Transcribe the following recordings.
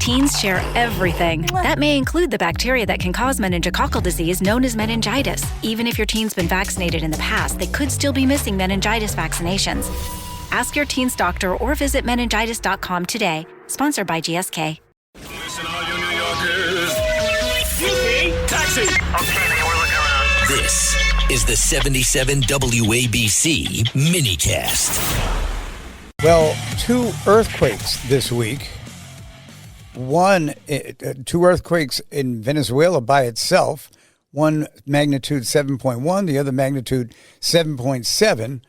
Teens share everything. That may include the bacteria that can cause meningococcal disease known as meningitis. Even if your teen's been vaccinated in the past, they could still be missing meningitis vaccinations. Ask your teen's doctor or visit meningitis.com today. Sponsored by GSK. Listen, all you New Yorkers. Taxi! Okay, we're looking around. This is the 77 WABC minicast. Well, 2 earthquakes this week. One, 2 earthquakes in Venezuela by itself. One magnitude 7.1, the other magnitude 7.7,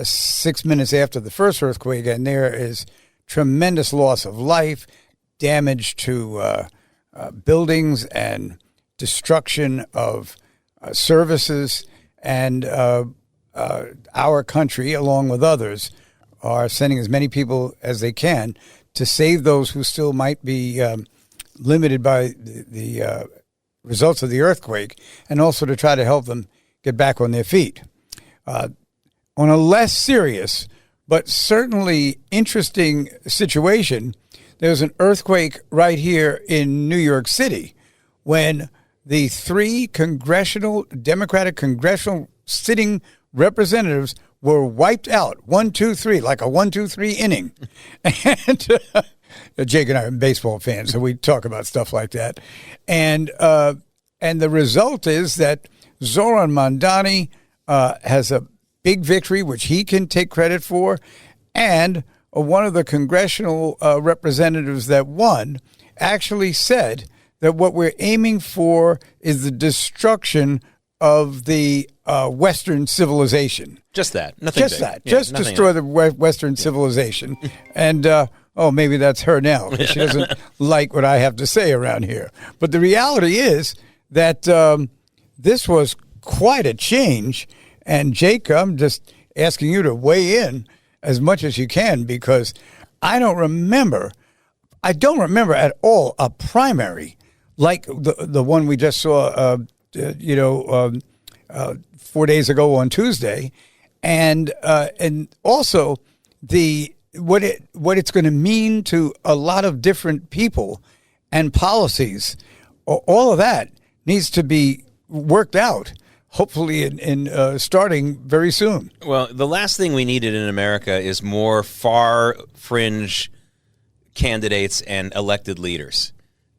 6 minutes after the first earthquake. And there is tremendous loss of life, damage to buildings, and destruction of services. And our country, along with others, are sending as many people as they can to save those who still might be limited by the results of the earthquake, and also to try to help them get back on their feet. On a less serious but certainly interesting situation, there was an earthquake right here in New York City when the 3 Democratic congressional sitting representatives were wiped out. 1, 2, 3, like a 1, 2, 3 inning. And Jake and I are baseball fans, so we talk about stuff like that. And the result is that Zoran Mamdani has a big victory, which he can take credit for. And one of the congressional representatives that won actually said that what we're aiming for is the destruction of the Western civilization. Just that. Nothing Just big. that. Yeah, Just destroy the Western civilization. And, maybe that's her now. She doesn't like what I have to say around here. But the reality is that this was quite a change. And Jake, I'm just asking you to weigh in as much as you can, because I don't remember at all a primary like the one we just saw 4 days ago on Tuesday, and also what it's going to mean to a lot of different people and policies. All of that needs to be worked out, hopefully in starting very soon. Well, the last thing we needed in America is more far fringe candidates and elected leaders,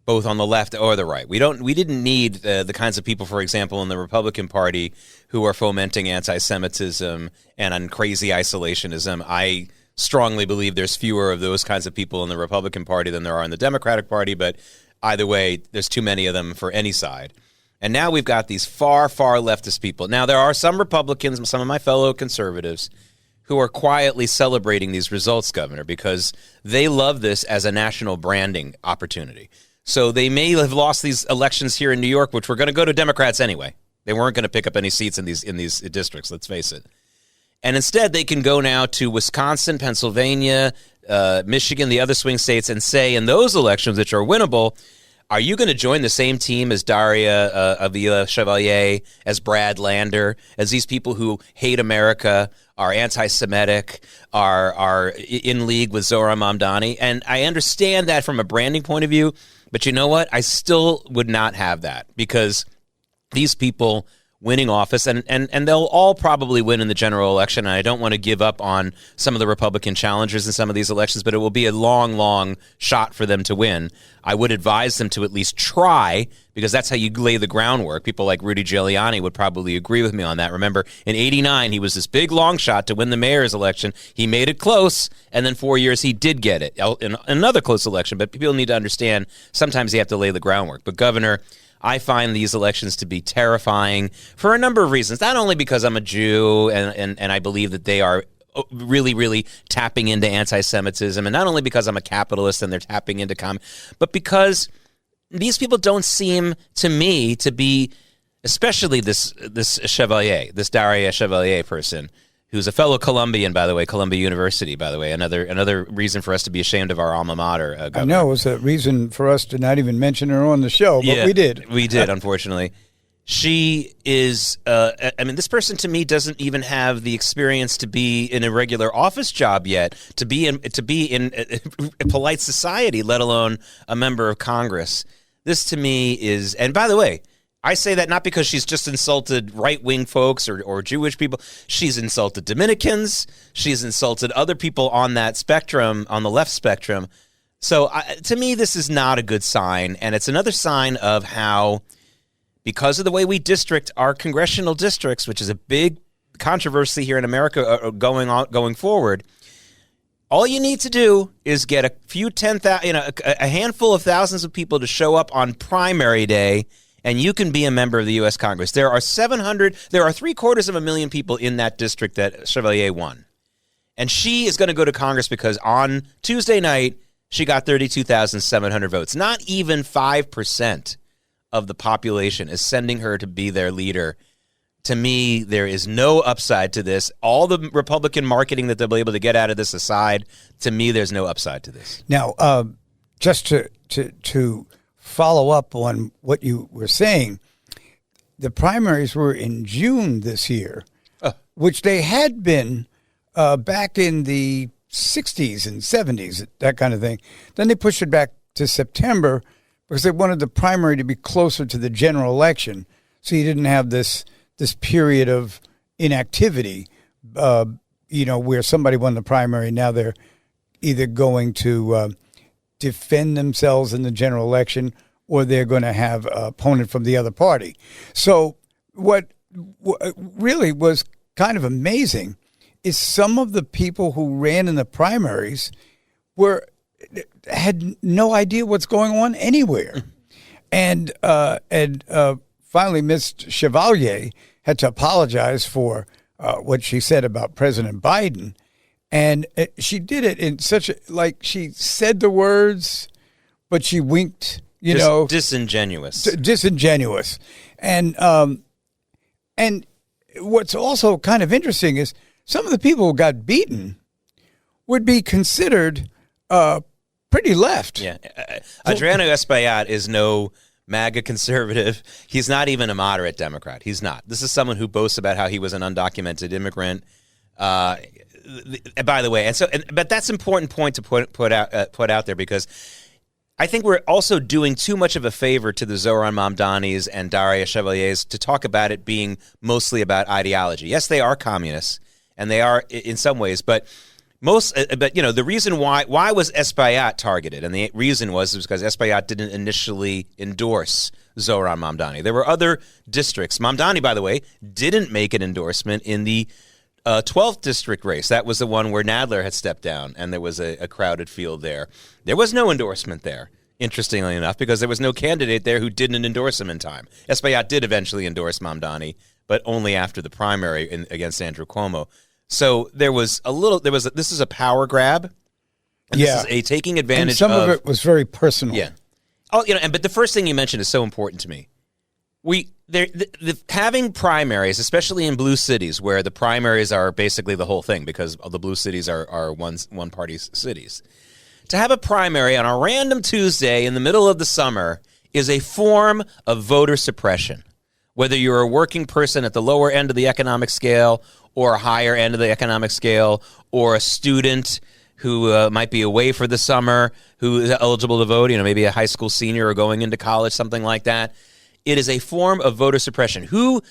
both on the left or the right. We didn't need the kinds of people, for example, in the Republican Party who are fomenting anti-Semitism and crazy isolationism. I strongly believe there's fewer of those kinds of people in the Republican Party than there are in the Democratic Party, but either way, there's too many of them for any side. And now we've got these far, far leftist people. Now, there are some Republicans, some of my fellow conservatives, who are quietly celebrating these results, Governor, because they love this as a national branding opportunity. So they may have lost these elections here in New York, which were going to go to Democrats anyway. They weren't going to pick up any seats in these districts, let's face it. And instead, they can go now to Wisconsin, Pennsylvania, Michigan, the other swing states, and say in those elections, which are winnable, are you going to join the same team as Daria Avila Chevalier, as Brad Lander, as these people who hate America, are anti-Semitic, are in league with Zoran Mamdani? And I understand that from a branding point of view, but you know what? I still would not have that, because these people winning office, and they'll all probably win in the general election, and I don't want to give up on some of the Republican challengers in some of these elections, but it will be a long, long shot for them to win. I would advise them to at least try, because that's how you lay the groundwork. People like Rudy Giuliani would probably agree with me on that. Remember, in '89, he was this big long shot to win the mayor's election. He made it close, and then 4 years he did get it in another close election. But people need to understand sometimes you have to lay the groundwork. But Governor, I find these elections to be terrifying for a number of reasons. Not only because I'm a Jew and I believe that they are really, really tapping into anti-Semitism, and not only because I'm a capitalist and they're tapping into but because these people don't seem to me to be, especially this Chevalier, this Daria Chevalier person, who's a fellow Columbian, by the way, Columbia University, by the way, another reason for us to be ashamed of our alma mater. Governor. I know, it was a reason for us to not even mention her on the show, but we did. We did, unfortunately. She is, this person to me doesn't even have the experience to be in a regular office job yet, to be in a polite society, let alone a member of Congress. This to me is, and by the way, I say that not because she's just insulted right-wing folks or Jewish people. She's insulted Dominicans. She's insulted other people on that spectrum, on the left spectrum. So to me, this is not a good sign, and it's another sign of how, because of the way we district our congressional districts, which is a big controversy here in America going forward, all you need to do is get a handful of thousands of people to show up on primary day, and you can be a member of the U.S. Congress. There are 750,000 people in that district that Chevalier won. And she is going to go to Congress because on Tuesday night, she got 32,700 votes. Not even 5% of the population is sending her to be their leader. To me, there is no upside to this. All the Republican marketing that they'll be able to get out of this aside, to me, there's no upside to this. Now, just to follow up on what you were saying, the primaries were in June this year, which they had been back in the 60s and 70s, that kind of thing. Then they pushed it back to September because they wanted the primary to be closer to the general election, so you didn't have this period of inactivity, where somebody won the primary. Now they're either going to defend themselves in the general election, or they're going to have an opponent from the other party. So what really was kind of amazing is some of the people who ran in the primaries had no idea what's going on anywhere. And finally, Ms. Chevalier had to apologize for what she said about President Biden. And she did it in she said the words, but she winked, disingenuous. Disingenuous. And what's also kind of interesting is some of the people who got beaten would be considered pretty left. Yeah. Adriano Espaillat is no MAGA conservative. He's not even a moderate Democrat. He's not. This is someone who boasts about how he was an undocumented immigrant. By the way, but that's an important point to put out there, because I think we're also doing too much of a favor to the Zohran Mamdanis and Daria Chevaliers to talk about it being mostly about ideology. Yes, they are communists, and they are in some ways, but the reason why was Espaillat targeted, and the reason was because Espaillat didn't initially endorse Zohran Mamdani. There were other districts. Mamdani, by the way, didn't make an endorsement in the 12th district race. That was the one where Nadler had stepped down, and there was a crowded field there. There was no endorsement there, interestingly enough, because there was no candidate there who didn't endorse him in time. Espaillat did eventually endorse Mamdani, but only after the primary against Andrew Cuomo. So this is a power grab. And this is a taking advantage and some of it was very personal. Yeah. But the first thing you mentioned is so important to me. Having primaries, especially in blue cities, where the primaries are basically the whole thing, because the blue cities are one party's cities. To have a primary on a random Tuesday in the middle of the summer is a form of voter suppression. Whether you're a working person at the lower end of the economic scale or a higher end of the economic scale, or a student who might be away for the summer, who is eligible to vote, maybe a high school senior or going into college, something like that. It is a form of voter suppression. Who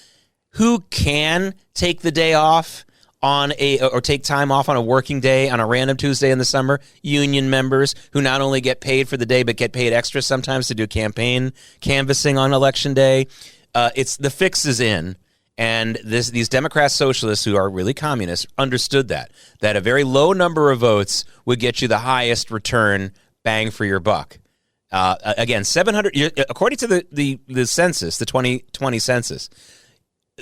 can take the day off or take time off on a working day on a random Tuesday in the summer? Union members who not only get paid for the day but get paid extra sometimes to do campaign canvassing on election day. The fix is in. And these Democrat socialists who are really communists understood that a very low number of votes would get you the highest return bang for your buck. Again, 700. According to the census, the 2020 census,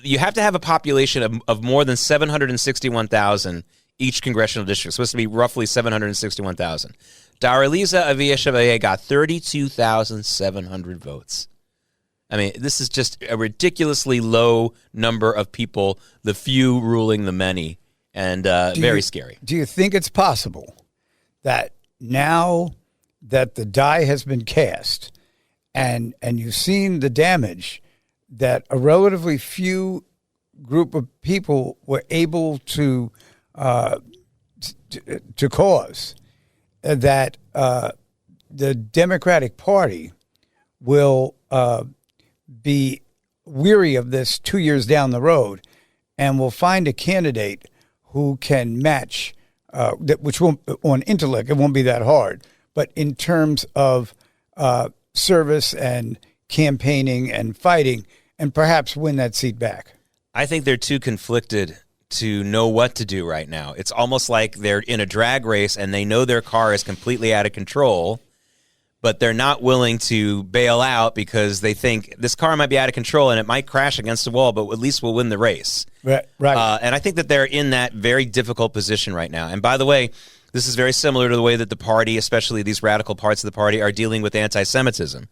you have to have a population of more than 761,000 each congressional district. It's supposed to be roughly 761,000. Daraliza Avia Chevalier got 32,700 votes. I mean, this is just a ridiculously low number of people, the few ruling the many, and very scary. Do you think it's possible that now that the die has been cast and you've seen the damage that a relatively few group of people were able to cause that the Democratic Party will be weary of this 2 years down the road and will find a candidate who can match which won't, on intellect, it won't be that hard, but in terms of service and campaigning and fighting, and perhaps win that seat back. I think they're too conflicted to know what to do right now. It's almost like they're in a drag race and they know their car is completely out of control, but they're not willing to bail out because they think this car might be out of control and it might crash against the wall, but at least we'll win the race. Right. And I think that they're in that very difficult position right now. And by the way, this is very similar to the way that the party, especially these radical parts of the party, are dealing with anti-Semitism.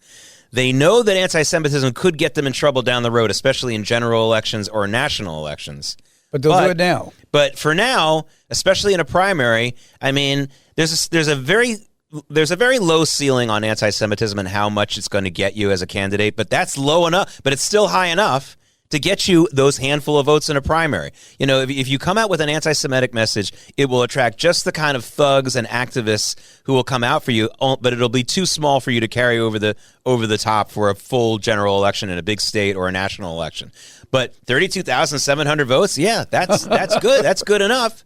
They know that anti-Semitism could get them in trouble down the road, especially in general elections or national elections. But they'll do it now. But for now, especially in a primary, I mean, there's a very low ceiling on anti-Semitism and how much it's going to get you as a candidate, but that's low enough, but it's still high enough to get you those handful of votes in a primary. You know, if you come out with an anti-Semitic message, it will attract just the kind of thugs and activists who will come out for you, but it'll be too small for you to carry over the top for a full general election in a big state or a national election. But 32,700 votes, yeah, that's good. That's good enough.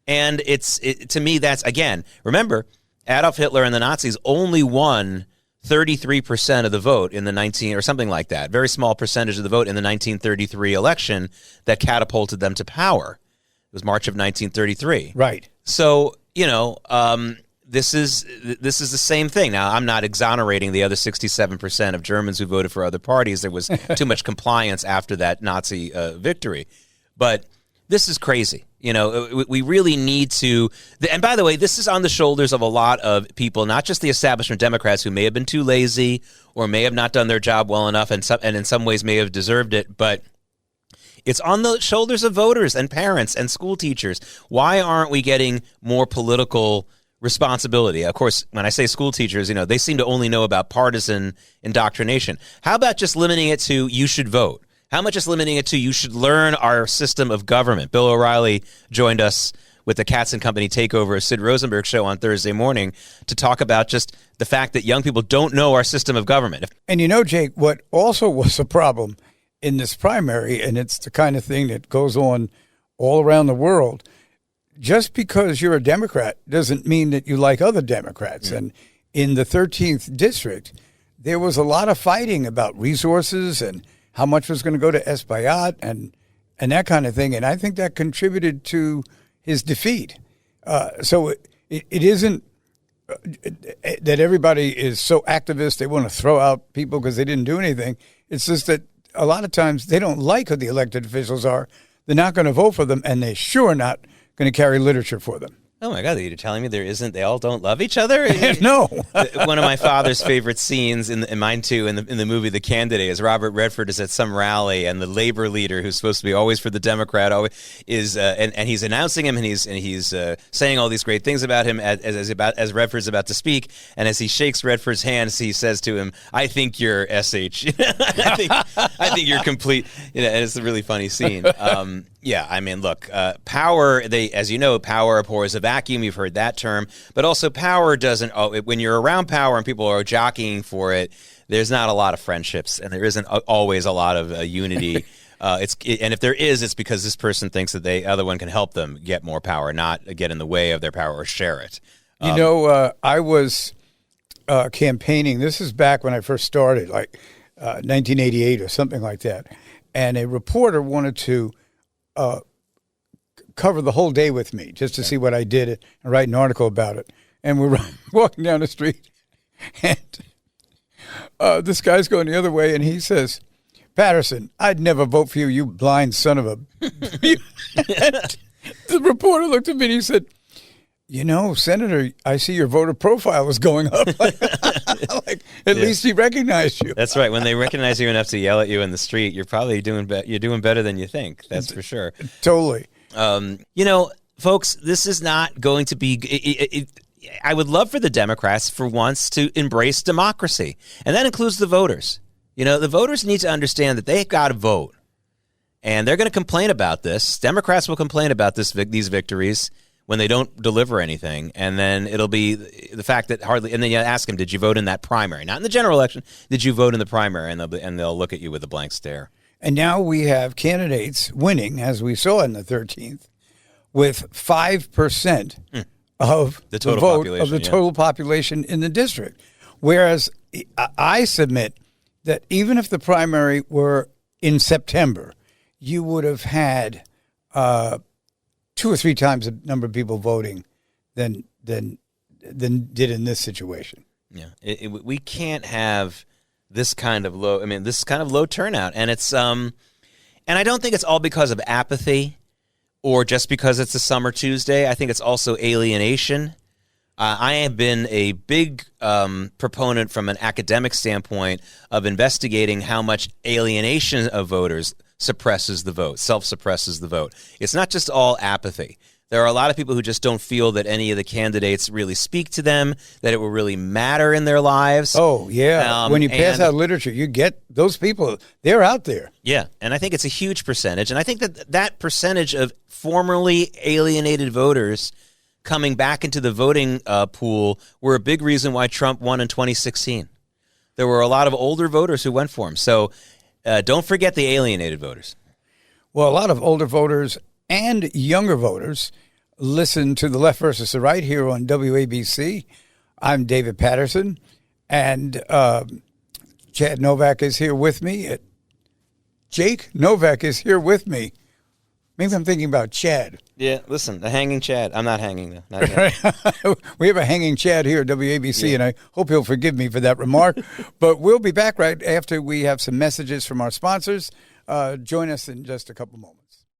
And to me, that's, again, remember, Adolf Hitler and the Nazis only won 33% of the vote in the or something like that, very small percentage of the vote in the 1933 election that catapulted them to power. It was March of 1933. Right. So, you know, this is the same thing. Now, I'm not exonerating the other 67% of Germans who voted for other parties. There was too much compliance after that Nazi victory. But this is crazy. You know, we really need to, and by the way, this is on the shoulders of a lot of people, not just the establishment Democrats who may have been too lazy or may have not done their job well enough and in some ways may have deserved it, but it's on the shoulders of voters and parents and school teachers. Why aren't we getting more political responsibility? Of course, when I say school teachers, you know, they seem to only know about partisan indoctrination. How about just limiting it to you should vote? How much is limiting it to you should learn our system of government? Bill O'Reilly joined us with the Katz and Company takeover of Sid Rosenberg show on Thursday morning to talk about just the fact that young people don't know our system of government. And you know, Jake, what also was a problem in this primary, and it's the kind of thing that goes on all around the world, just because you're a Democrat doesn't mean that you like other Democrats. Mm. And in the 13th district, there was a lot of fighting about resources and how much was going to go to Espaillat and that kind of thing. And I think that contributed to his defeat. So it isn't that everybody is so activist they want to throw out people because they didn't do anything. It's just that a lot of times they don't like who the elected officials are. They're not going to vote for them, and they're sure not going to carry literature for them. Oh, my God, you're telling me they all don't love each other? No. One of my father's favorite scenes, and mine too, in the movie The Candidate, is Robert Redford is at some rally, and the labor leader, who's supposed to be always for the Democrat, is and he's announcing him, and he's saying all these great things about him as Redford's about to speak, and as he shakes Redford's hand, he says to him, "I think you're SH." I think you're complete. You know, and it's a really funny scene. Yeah, I mean, look, power, as you know, power abhors a vacuum. You've heard that term. But also power doesn't, when you're around power and people are jockeying for it, there's not a lot of friendships and there isn't always a lot of unity. And if there is, it's because this person thinks that the other one can help them get more power, not get in the way of their power or share it. You know, I was campaigning. This is back when I first started, like 1988 or something like that. And a reporter wanted to cover the whole day with me just to see what I did and write an article about it. And we're walking down the street, and this guy's going the other way, and he says, "Paterson, I'd never vote for you, you blind son of a..." The reporter looked at me and he said, "You know, Senator, I see your voter profile is going up." At least he recognized you. That's right. When they recognize you enough to yell at you in the street, you're probably doing better than you think. That's for sure. Totally. You know, folks, this is not going to be. I would love for the Democrats, for once, to embrace democracy, and that includes the voters. You know, the voters need to understand that they've got to vote. And they're going to complain about this. Democrats will complain about these victories when they don't deliver anything. And then it'll be the fact that hardly – and then you ask them, did you vote in that primary? Not in the general election. Did you vote in the primary? And they'll look at you with a blank stare. And now we have candidates winning, as we saw in the 13th, with 5% of the total vote population, of the total population in the district. Whereas I submit that even if the primary were in September, you would have had 2 or 3 times the number of people voting than did in this situation. Yeah, we can't have this kind of low turnout, and it's and I don't think it's all because of apathy or just because it's a summer Tuesday. I think it's also alienation. I have been a big proponent from an academic standpoint of investigating how much alienation of voters suppresses the vote, self-suppresses the vote. It's not just all apathy. There are a lot of people who just don't feel that any of the candidates really speak to them, that it will really matter in their lives. Oh, yeah. When you pass out literature, you get those people, they're out there. Yeah, and I think it's a huge percentage. And I think that percentage of formerly alienated voters coming back into the voting pool were a big reason why Trump won in 2016. There were a lot of older voters who went for him. So don't forget the alienated voters. Well, a lot of older voters and younger voters listen to the Left versus the Right here on WABC. I'm David Paterson, and Chad Novak is here with me. Jake Novak is here with me. Maybe I'm thinking about Chad. Yeah, listen, the hanging Chad. I'm not hanging, though. Not yet. We have a hanging Chad here at WABC, and I hope he'll forgive me for that remark. But we'll be back right after we have some messages from our sponsors. Join us in just a couple moments.